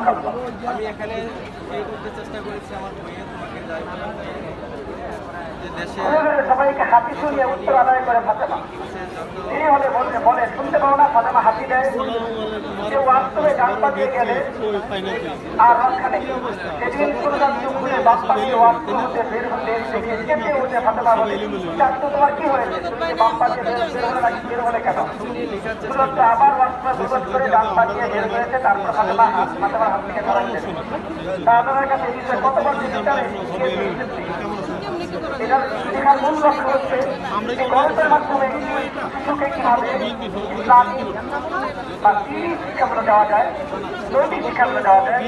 আমি এখানে এই করতে চেষ্টা করেছি আমার বইয়ে তোমাকে যাই যে দেশে সবাইকে হাতি শুনিয়ে উত্তর আদায় করে ফাতেমা তিনি হলে বলে শুনতে পাও না ফাতেমা হাতি দেয় কেউ বাস্তবে গান বাজিয়ে গেলে আর রক্ষা নেই সেদিন কোনটা চুপুরে বাপ্পা দিয়ে ওয়াস্ত হতে বের হতে কেঁপে উঠে ফাতেমা বলে তো তোমার কি হয়েছে বাপ্পা দিয়ে বের হলে নাকি বের হলে কেন তুরন্ত আবার ওয়াস্ত প্রবেশ করে গান বাজিয়ে বের হয়েছে তারপর ফাতেমার হাত থেকে ধরাইছে তা আপনার কাছে এই বিষয়ে কত বছর চিন্তারে শেখার মূল লক্ষ্য হচ্ছে এই গল্পের মাধ্যমে শিশুকে কিভাবে ইসলামী বা দিনী শিক্ষাগুলো দেওয়া যায় নৈতিক শিক্ষাগুলো দেওয়া যায়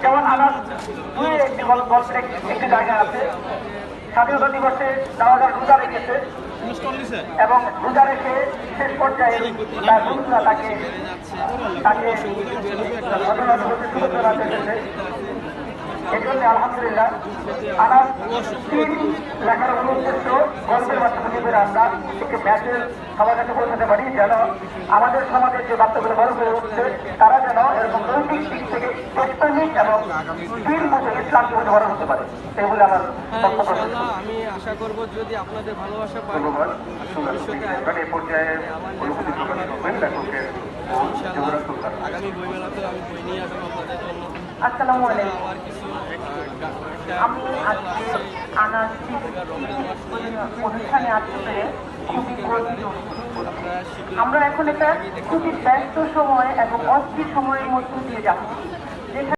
যেমন আমার দুই একটি গল্পের একটি জায়গা আছে স্বাধীনতা দিবসে দাওয়াদার রোজা রেখেছে এবং রোজা রেখে শেষ পর্যায়ে তার বন্ধুরা তাকে ঘটনা শুভেচ্ছা জানিয়েছে। এই জন্য আলহামদুলিল্লাহ আমার লেখার উদ্দেশ্য গল্পের মাধ্যমে নিজেরা আমরা একটি ম্যাসেজ সবার কাছে পৌঁছাতে পারি যেন আমাদের সমাজের যে বাচ্চাগুলো বড় হয়ে উঠছে তারা যেন এরকম নৈতিক দিক থেকে দেশপ্রেমিক এবং বীর মতো ইসলামকে মধ্যে বড় হতে পারে এগুলো আমার বক্তব্য। আমি আশা করবো যদি আপনাদের ভালোবাসা পাই আগামী বইমেলাতে আমি বই নিয়ে আসবো আপনাদের জন্য। আসসালামু আলাইকুম। আমি আজকে আনার অনুষ্ঠানে আসতে পেরে খুবই গর্বিত। আমরা এখন একটা খুবই ব্যস্ত সময় এবং অস্থির সময়ের মধ্য দিয়ে যাচ্ছি।